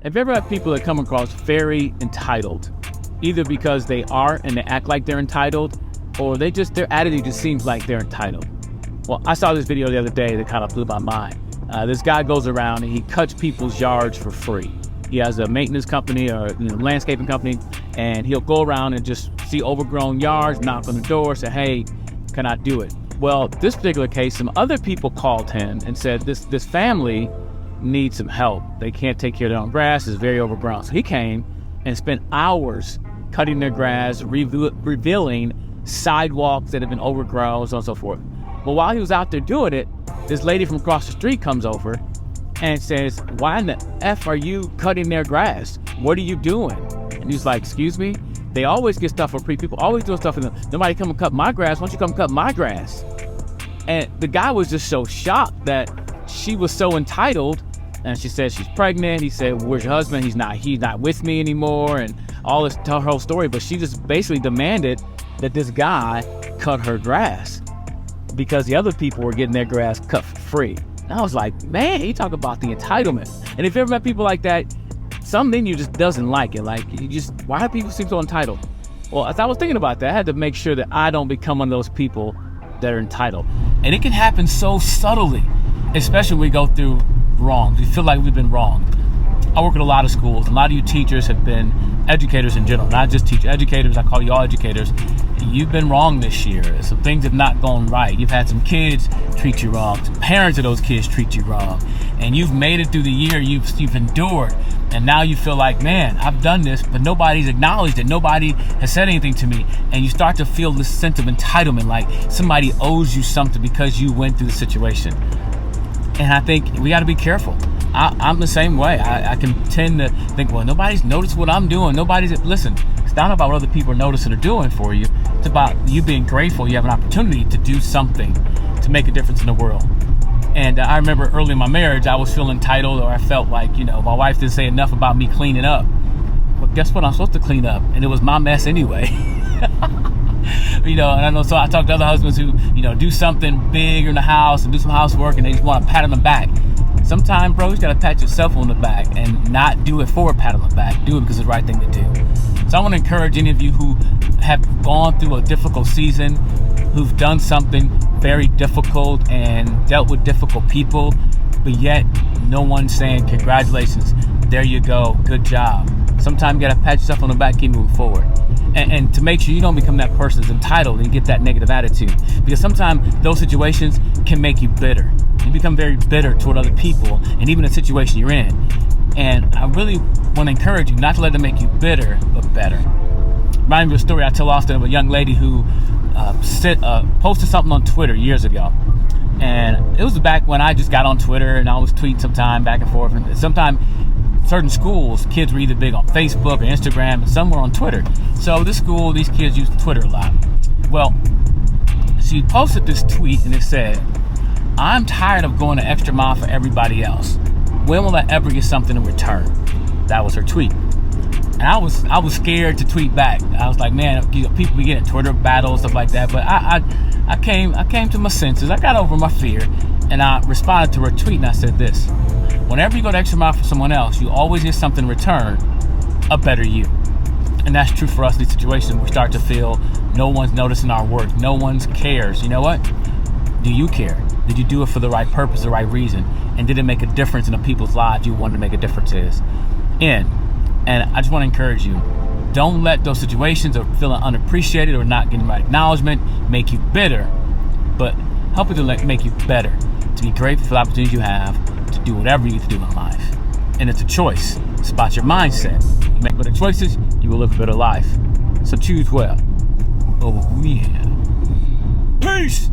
Have you ever had people that come across very entitled, either because they are and they act like they're entitled, or their attitude just seems like they're entitled? Well, I saw this video the other day that kind of blew my mind. This guy goes around and he cuts people's yards for free. He has a maintenance company or landscaping company, and he'll go around and just see overgrown yards, knock on the door, say, hey, can I do it? Well, this particular case, some other people called him and said this family needs some help. They can't take care of their own grass. It's very overgrown. So he came and spent hours cutting their grass, revealing sidewalks that have been overgrown, so on and so forth. But while he was out there doing it, this lady from across the street comes over and says, why in the F are you cutting their grass? What are you doing? And he's like, excuse me? They always get stuff for free. People always doing stuff for them. Nobody come and cut my grass. Why don't you come cut my grass? And the guy was just so shocked that she was so entitled. And she said she's pregnant. He said, where's your husband? He's not with me anymore. And all this, tell her whole story. But she just basically demanded that this guy cut her grass because the other people were getting their grass cut for free. And I was like, man, you talk about the entitlement. And if you ever met people like that, something in you just doesn't like it. Like, why do people seem so entitled? Well, as I was thinking about that, I had to make sure that I don't become one of those people that are entitled. And it can happen so subtly, especially when we go through wrongs. We feel like we've been wronged. I work at a lot of schools. A lot of you teachers have been educators in general, not just teacher educators. I call you all educators. You've been wrong this year. Some things have not gone right. You've had some kids treat you wrong. Some parents of those kids treat you wrong. And you've made it through the year. You've endured. And now you feel like, man, I've done this, but nobody's acknowledged it. Nobody has said anything to me. And you start to feel this sense of entitlement, like somebody owes you something because you went through the situation. And I think we got to be careful. I'm the same way. I can tend to think, well, nobody's noticed what I'm doing. Listen, it's not about what other people are noticing or doing for you. It's about you being grateful you have an opportunity to do something to make a difference in the world. And I remember early in my marriage, I was feeling entitled, or I felt like, my wife didn't say enough about me cleaning up. Well, guess what? I'm supposed to clean up, and it was my mess anyway. And I know, so I talk to other husbands who, do something big in the house and do some housework, and they just want to pat on the back. Sometimes, bro, you just got to pat yourself on the back and not do it for a pat on the back. Do it because it's the right thing to do. So I want to encourage any of you who have gone through a difficult season, who've done something very difficult and dealt with difficult people, but yet no one's saying, congratulations, there you go, good job. Sometimes you got to pat yourself on the back, keep moving forward. And to make sure you don't become that person that's entitled and get that negative attitude. Because sometimes those situations can make you bitter. You become very bitter toward other people and even the situation you're in. And I really want to encourage you not to let them make you bitter, but better. Remind me of a story I tell often of a young lady who posted something on Twitter years ago. And it was back when I just got on Twitter and I was tweeting sometime back and forth. And sometimes certain schools, kids were either big on Facebook or Instagram, and some were on Twitter. So this school, these kids used Twitter a lot. Well, she posted this tweet and it said, I'm tired of going the extra mile for everybody else. When will I ever get something in return? That was her tweet. And I was scared to tweet back. I was like, man, people be getting Twitter battles, stuff like that. But I came to my senses. I got over my fear, and I responded to her tweet, and I said this: whenever you go the extra mile for someone else, you always get something in return, a better you. And that's true for us in these situations. We start to feel no one's noticing our work. No one cares. You know what? Do you care? Did you do it for the right purpose, the right reason? And did it make a difference in the people's lives you wanted to make a difference in? And I just want to encourage you, don't let those situations of feeling unappreciated or not getting the right acknowledgement make you bitter, but help it to make you better, to be grateful for the opportunities you have to do whatever you need to do in life. And it's a choice. It's about your mindset. You make better choices, you will live a better life. So choose well. Oh yeah. Peace!